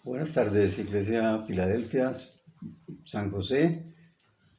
Buenas tardes, Iglesia Filadelfia, San José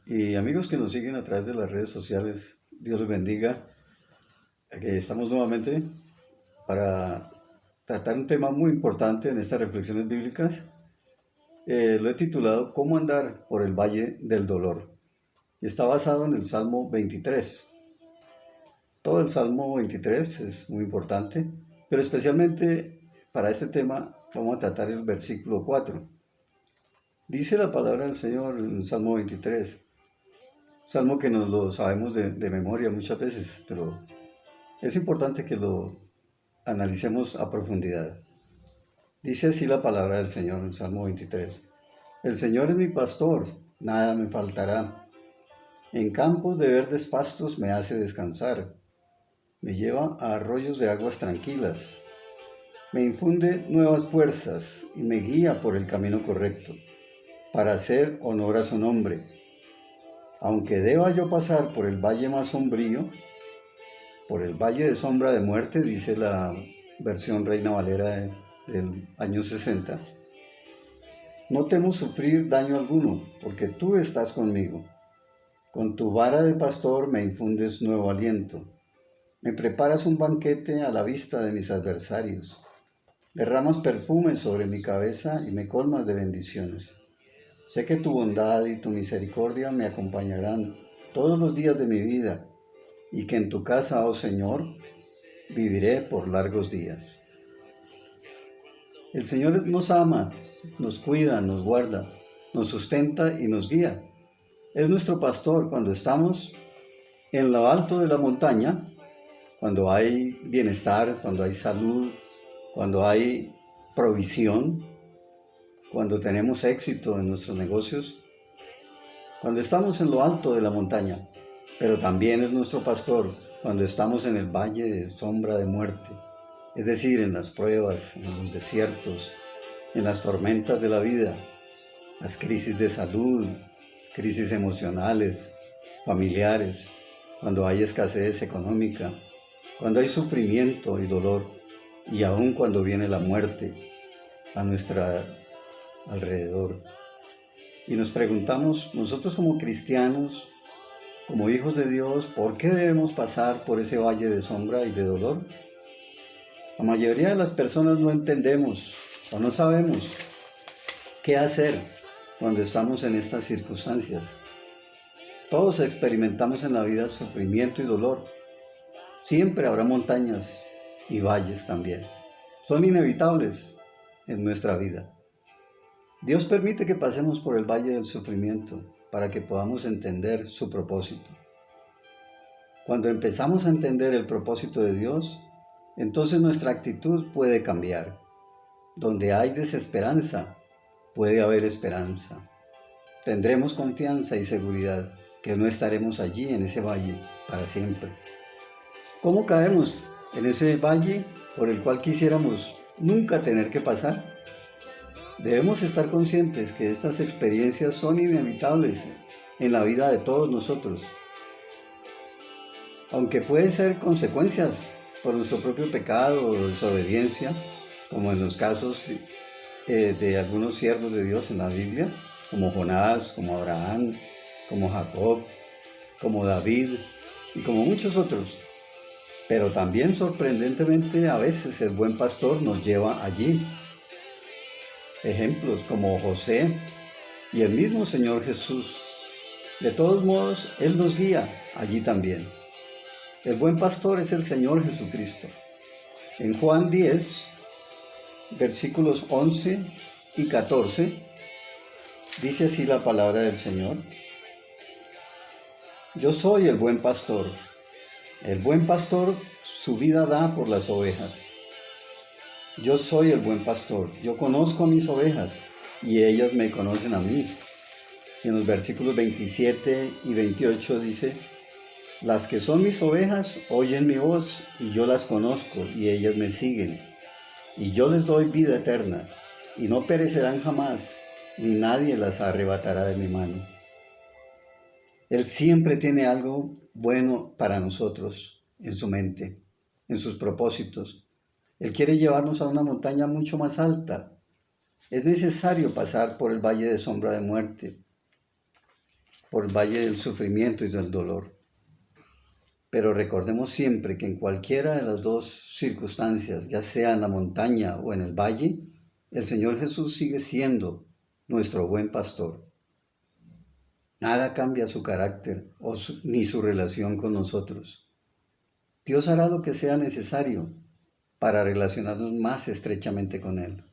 y amigos que nos siguen a través de las redes sociales. Dios los bendiga. Aquí estamos nuevamente para tratar un tema muy importante en estas reflexiones bíblicas. Lo he titulado ¿Cómo andar por el valle del dolor? Y está basado en el Salmo 23. Todo el Salmo 23 es muy importante, pero especialmente para este tema vamos a tratar el versículo 4. Dice la palabra del Señor en el Salmo 23, salmo que nos lo sabemos de memoria muchas veces, pero es importante que lo analicemos a profundidad. Dice así la palabra del Señor en el Salmo 23. El Señor es mi pastor, nada me faltará. En campos de verdes pastos me hace descansar. Me lleva a arroyos de aguas tranquilas. Me infunde nuevas fuerzas y me guía por el camino correcto, para hacer honor a su nombre. Aunque deba yo pasar por el valle más sombrío, por el valle de sombra de muerte, dice la versión Reina Valera del año 60, no temo sufrir daño alguno, porque tú estás conmigo. Con tu vara de pastor me infundes nuevo aliento. Me preparas un banquete a la vista de mis adversarios. Derramas perfume sobre mi cabeza y me colmas de bendiciones. Sé que tu bondad y tu misericordia me acompañarán todos los días de mi vida, y que en tu casa, oh Señor, viviré por largos días. El Señor nos ama, nos cuida, nos guarda, nos sustenta y nos guía. Es nuestro pastor cuando estamos en lo alto de la montaña, cuando hay bienestar, cuando hay salud, cuando hay provisión, cuando tenemos éxito en nuestros negocios, cuando estamos en lo alto de la montaña, pero también es nuestro pastor cuando estamos en el valle de sombra de muerte, es decir, en las pruebas, en los desiertos, en las tormentas de la vida, las crisis de salud, crisis emocionales, familiares, cuando hay escasez económica, cuando hay sufrimiento y dolor, y aún cuando viene la muerte a nuestro alrededor. Y nos preguntamos, nosotros como cristianos, como hijos de Dios, ¿por qué debemos pasar por ese valle de sombra y de dolor? La mayoría de las personas no entendemos o no sabemos qué hacer cuando estamos en estas circunstancias. Todos experimentamos en la vida sufrimiento y dolor. Siempre habrá montañas y valles también. Son inevitables en nuestra vida. Dios permite que pasemos por el valle del sufrimiento para que podamos entender su propósito. Cuando empezamos a entender el propósito de Dios, entonces nuestra actitud puede cambiar. Donde hay desesperanza, puede haber esperanza. Tendremos confianza y seguridad que no estaremos allí en ese valle para siempre. ¿Cómo caemos en ese valle por el cual quisiéramos nunca tener que pasar? Debemos estar conscientes que estas experiencias son inevitables en la vida de todos nosotros, aunque pueden ser consecuencias por nuestro propio pecado o desobediencia, como en los casos de algunos siervos de Dios en la Biblia, como Jonás, como Abraham, como Jacob, como David y como muchos otros. Pero también sorprendentemente a veces el buen pastor nos lleva allí. Ejemplos como José y el mismo Señor Jesús. De todos modos, Él nos guía allí también. El buen pastor es el Señor Jesucristo. En Juan 10, versículos 11 y 14, dice así la palabra del Señor. Yo soy el buen pastor. El buen pastor su vida da por las ovejas. Yo soy el buen pastor. Yo conozco a mis ovejas y ellas me conocen a mí. Y en los versículos 27 y 28 dice, las que son mis ovejas oyen mi voz y yo las conozco y ellas me siguen. Y yo les doy vida eterna y no perecerán jamás, ni nadie las arrebatará de mi mano. Él siempre tiene algo bueno para nosotros en su mente, en sus propósitos. Él quiere llevarnos a una montaña mucho más alta, Es necesario pasar por el valle de sombra de muerte, por el valle del sufrimiento y del dolor. Pero recordemos siempre que en cualquiera de las dos circunstancias, ya sea en la montaña o en el valle, el Señor Jesús sigue siendo nuestro buen pastor. Nada cambia su carácter ni su relación con nosotros. Dios hará lo que sea necesario para relacionarnos más estrechamente con Él.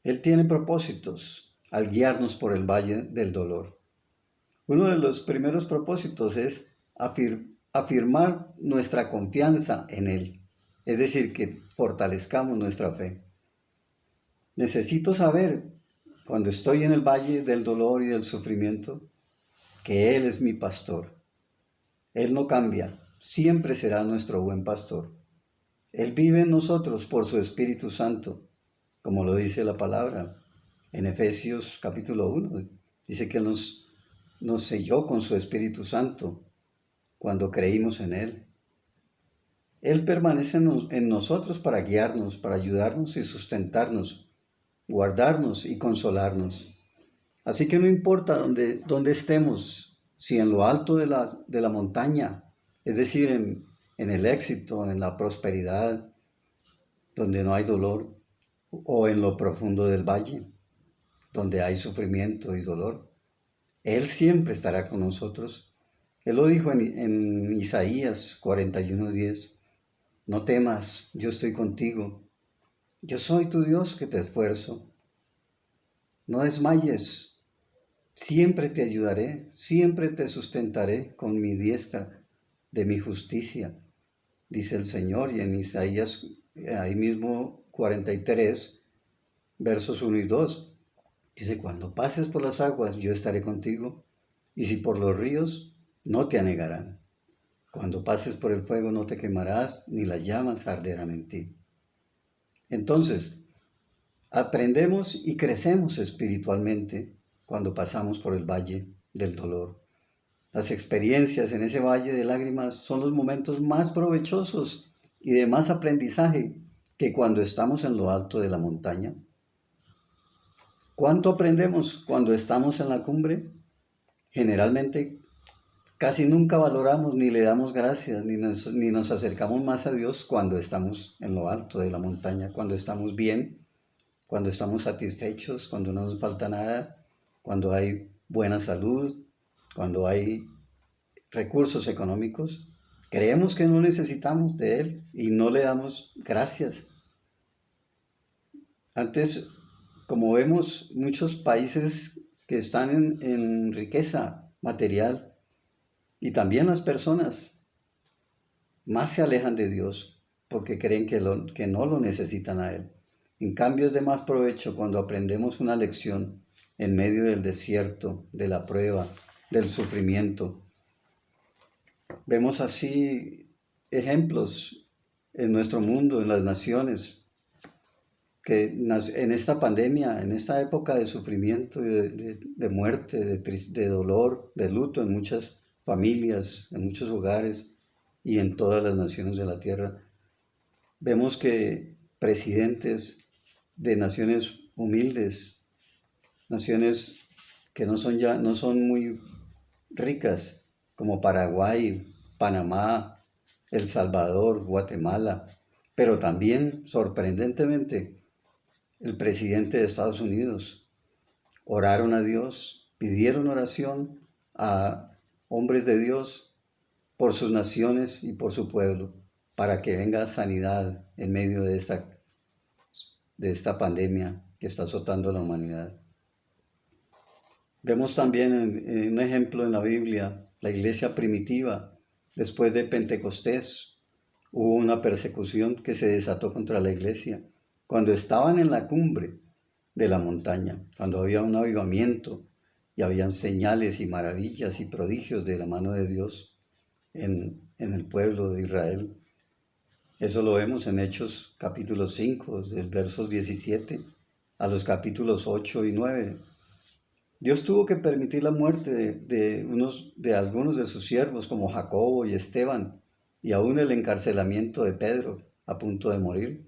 Él tiene propósitos al guiarnos por el valle del dolor. Uno de los primeros propósitos es afirmar nuestra confianza en Él, es decir, que fortalezcamos nuestra fe. Necesito saber, cuando estoy en el valle del dolor y del sufrimiento, que Él es mi pastor. Él no cambia, siempre será nuestro buen pastor. Él vive en nosotros por su Espíritu Santo, como lo dice la palabra en Efesios capítulo 1. Dice que nos selló con su Espíritu Santo cuando creímos en Él. Él permanece en nosotros para guiarnos, para ayudarnos y sustentarnos, guardarnos y consolarnos. Así que no importa dónde estemos, si en lo alto de la montaña, es decir, en el éxito, en la prosperidad, donde no hay dolor, o en lo profundo del valle, donde hay sufrimiento y dolor. Él siempre estará con nosotros. Él lo dijo en Isaías 41:10. No temas, yo estoy contigo. Yo soy tu Dios que te esfuerzo. No desmayes, siempre te ayudaré, siempre te sustentaré con mi diestra de mi justicia, dice el Señor. Y en Isaías, ahí mismo 43, versos 1 y 2, dice, cuando pases por las aguas, yo estaré contigo, y si por los ríos, no te anegarán. Cuando pases por el fuego, no te quemarás, ni las llamas arderán en ti. Entonces, aprendemos y crecemos espiritualmente cuando pasamos por el valle del dolor. Las experiencias en ese valle de lágrimas son los momentos más provechosos y de más aprendizaje que cuando estamos en lo alto de la montaña. ¿Cuánto aprendemos cuando estamos en la cumbre? Generalmente casi nunca valoramos ni le damos gracias ni nos acercamos más a Dios cuando estamos en lo alto de la montaña, cuando estamos bien, cuando estamos satisfechos, cuando no nos falta nada, cuando hay buena salud, cuando hay recursos económicos. Creemos que no necesitamos de Él y no le damos gracias. Antes, como vemos, muchos países que están en riqueza material y también las personas más se alejan de Dios porque creen que no lo necesitan a Él. En cambio, es de más provecho cuando aprendemos una lección en medio del desierto, de la prueba, del sufrimiento. Vemos así ejemplos en nuestro mundo, en las naciones, que en esta pandemia, en esta época de sufrimiento, de muerte, de dolor, de luto en muchas familias, en muchos hogares y en todas las naciones de la tierra, vemos que presidentes de naciones humildes, naciones que no son muy ricas, como Paraguay, Panamá, El Salvador, Guatemala, pero también, sorprendentemente, el presidente de Estados Unidos, oraron a Dios, pidieron oración a hombres de Dios por sus naciones y por su pueblo, para que venga sanidad en medio de esta pandemia que está azotando a la humanidad. Vemos también en un ejemplo en la Biblia, la iglesia primitiva, después de Pentecostés, hubo una persecución que se desató contra la iglesia. Cuando estaban en la cumbre de la montaña, cuando había un avivamiento y habían señales y maravillas y prodigios de la mano de Dios en el pueblo de Israel. Eso lo vemos en Hechos capítulo 5, del versos 17 a los capítulos 8 y 9. Dios tuvo que permitir la muerte de algunos de sus siervos, como Jacobo y Esteban, y aún el encarcelamiento de Pedro, a punto de morir.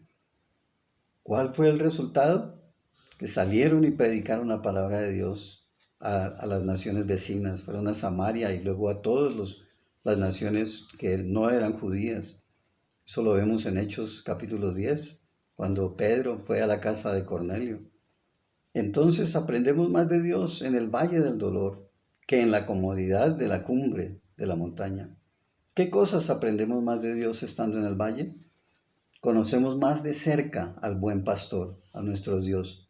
¿Cuál fue el resultado? que salieron y predicaron la palabra de Dios a las naciones vecinas. Fueron a Samaria y luego a todas las naciones que no eran judías. Eso lo vemos en Hechos capítulo 10, cuando Pedro fue a la casa de Cornelio. Entonces aprendemos más de Dios en el valle del dolor que en la comodidad de la cumbre de la montaña. ¿Qué cosas aprendemos más de Dios estando en el valle? Conocemos más de cerca al buen pastor, a nuestro Dios.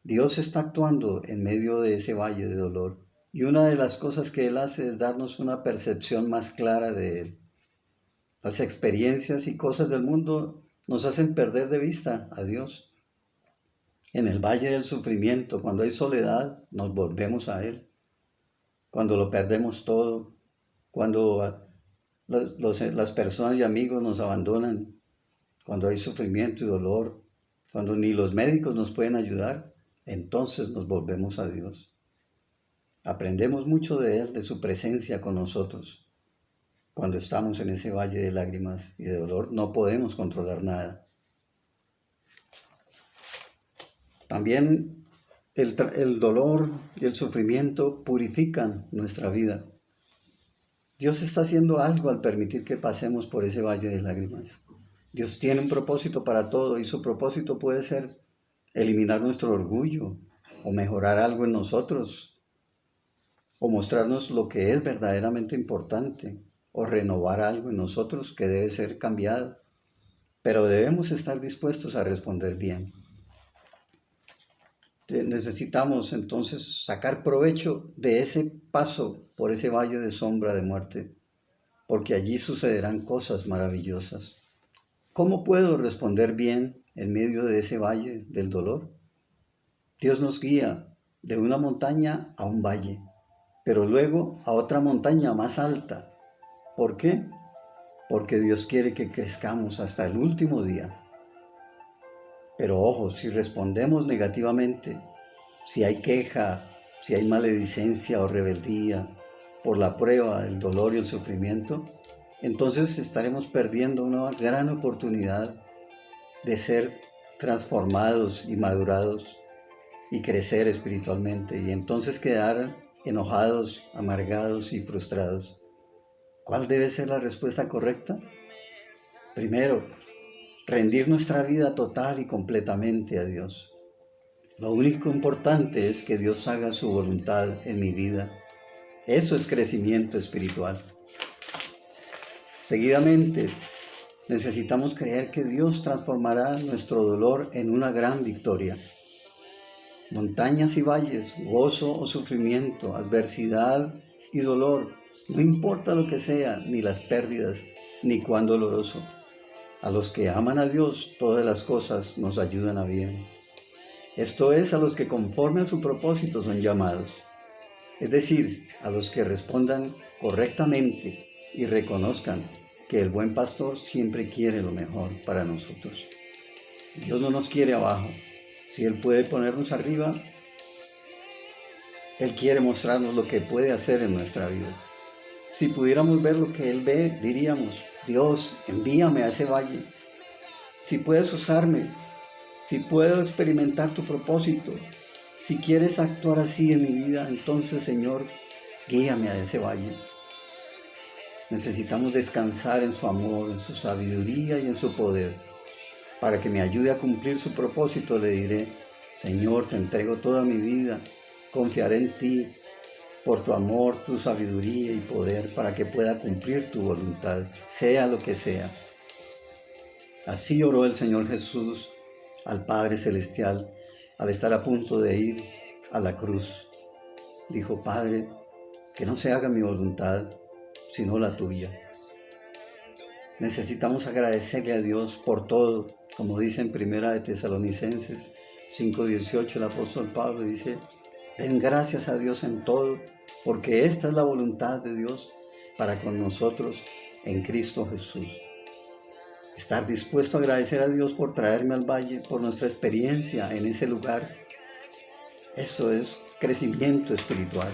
Dios está actuando en medio de ese valle de dolor y una de las cosas que Él hace es darnos una percepción más clara de Él. Las experiencias y cosas del mundo nos hacen perder de vista a Dios. En el valle del sufrimiento, cuando hay soledad, nos volvemos a Él. Cuando lo perdemos todo, cuando las personas y amigos nos abandonan, cuando hay sufrimiento y dolor, cuando ni los médicos nos pueden ayudar, entonces nos volvemos a Dios. Aprendemos mucho de Él, de su presencia con nosotros. Cuando estamos en ese valle de lágrimas y de dolor, no podemos controlar nada. También el dolor y el sufrimiento purifican nuestra vida. Dios está haciendo algo al permitir que pasemos por ese valle de lágrimas. Dios tiene un propósito para todo y su propósito puede ser eliminar nuestro orgullo o mejorar algo en nosotros o mostrarnos lo que es verdaderamente importante o renovar algo en nosotros que debe ser cambiado. Pero debemos estar dispuestos a responder bien. Necesitamos entonces sacar provecho de ese paso por ese valle de sombra de muerte, porque allí sucederán cosas maravillosas. ¿Cómo puedo responder bien en medio de ese valle del dolor? Dios nos guía de una montaña a un valle, pero luego a otra montaña más alta. ¿Por qué? Porque Dios quiere que crezcamos hasta el último día. Pero ojo, si respondemos negativamente, si hay queja, si hay maledicencia o rebeldía por la prueba, el dolor y el sufrimiento, entonces estaremos perdiendo una gran oportunidad de ser transformados y madurados y crecer espiritualmente y entonces quedar enojados, amargados y frustrados. ¿Cuál debe ser la respuesta correcta? Primero, rendir nuestra vida total y completamente a Dios. Lo único importante es que Dios haga su voluntad en mi vida. Eso es crecimiento espiritual. Seguidamente, necesitamos creer que Dios transformará nuestro dolor en una gran victoria. Montañas y valles, gozo o sufrimiento, adversidad y dolor, no importa lo que sea, ni las pérdidas, ni cuán doloroso. A los que aman a Dios, todas las cosas nos ayudan a bien. Esto es, a los que conforme a su propósito son llamados. Es decir, a los que respondan correctamente y reconozcan que el buen pastor siempre quiere lo mejor para nosotros. Dios no nos quiere abajo. Si Él puede ponernos arriba, Él quiere mostrarnos lo que puede hacer en nuestra vida. Si pudiéramos ver lo que Él ve, diríamos: Dios, envíame a ese valle. Si puedes usarme, si puedo experimentar tu propósito, si quieres actuar así en mi vida, entonces, Señor, guíame a ese valle. Necesitamos descansar en su amor, en su sabiduría y en su poder. Para que me ayude a cumplir su propósito, le diré: Señor, te entrego toda mi vida, confiaré en ti por tu amor, tu sabiduría y poder, para que pueda cumplir tu voluntad, sea lo que sea. Así oró el Señor Jesús al Padre Celestial al estar a punto de ir a la cruz. Dijo: Padre, que no se haga mi voluntad, sino la tuya. Necesitamos agradecerle a Dios por todo, como dice en 1 de Tesalonicenses 5:18, el apóstol Pablo dice: den gracias a Dios en todo, porque esta es la voluntad de Dios para con nosotros en Cristo Jesús. Estar dispuesto a agradecer a Dios por traerme al valle, por nuestra experiencia en ese lugar, eso es crecimiento espiritual.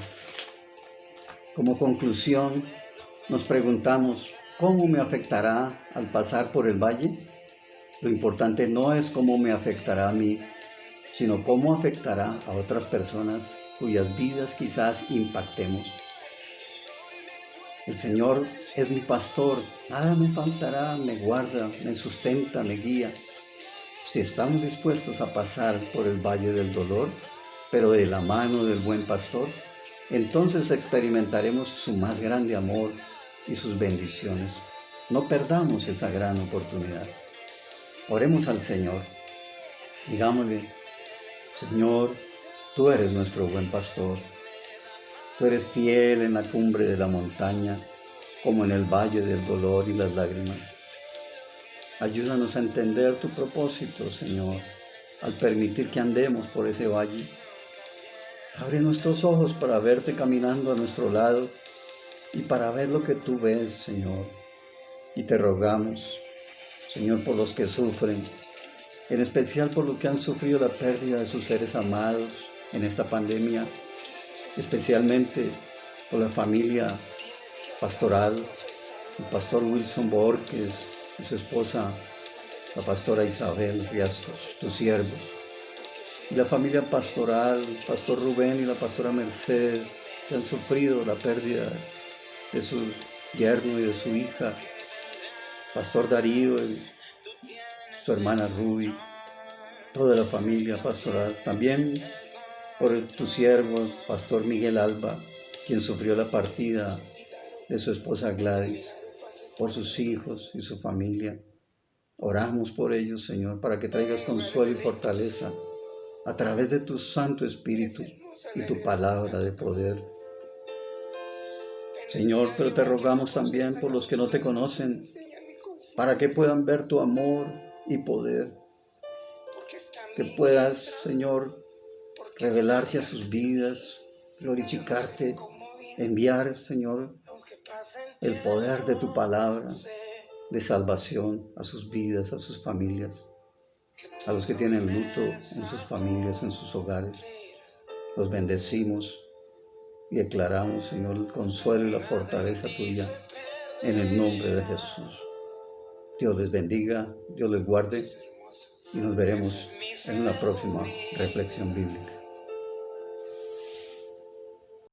Como conclusión, nos preguntamos: ¿cómo me afectará al pasar por el valle? Lo importante no es cómo me afectará a mí, sino cómo afectará a otras personas cuyas vidas quizás impactemos. El Señor es mi pastor, nada me faltará, me guarda, me sustenta, me guía. Si estamos dispuestos a pasar por el valle del dolor, pero de la mano del buen pastor, entonces experimentaremos su más grande amor y sus bendiciones. No perdamos esa gran oportunidad. Oremos al Señor. Digámosle: Señor, tú eres nuestro buen pastor. Tú eres fiel en la cumbre de la montaña, como en el valle del dolor y las lágrimas. Ayúdanos a entender tu propósito, Señor, al permitir que andemos por ese valle. Abre nuestros ojos para verte caminando a nuestro lado y para ver lo que tú ves, Señor. Y te rogamos, Señor, por los que sufren, en especial por los que han sufrido la pérdida de sus seres amados en esta pandemia, especialmente por la familia pastoral, el pastor Wilson Borges y su esposa, la pastora Isabel Riascos, tus siervos, y la familia pastoral, el pastor Rubén y la pastora Mercedes, que han sufrido la pérdida de su yerno y de su hija, pastor Darío y su hermana Ruby, toda la familia pastoral, también por tu siervo, pastor Miguel Alba, quien sufrió la partida de su esposa Gladys, por sus hijos y su familia. Oramos por ellos, Señor, para que traigas consuelo y fortaleza a través de tu Santo Espíritu y tu palabra de poder. Señor, pero te rogamos también por los que no te conocen, para que puedan ver tu amor y poder, que puedas, Señor, revelarte a sus vidas, glorificarte, enviar, Señor, el poder de tu palabra de salvación a sus vidas, a sus familias, a los que tienen luto en sus familias, en sus hogares. Los bendecimos y declaramos, Señor, el consuelo y la fortaleza tuya en el nombre de Jesús. Dios les bendiga, Dios les guarde y nos veremos en una próxima reflexión bíblica.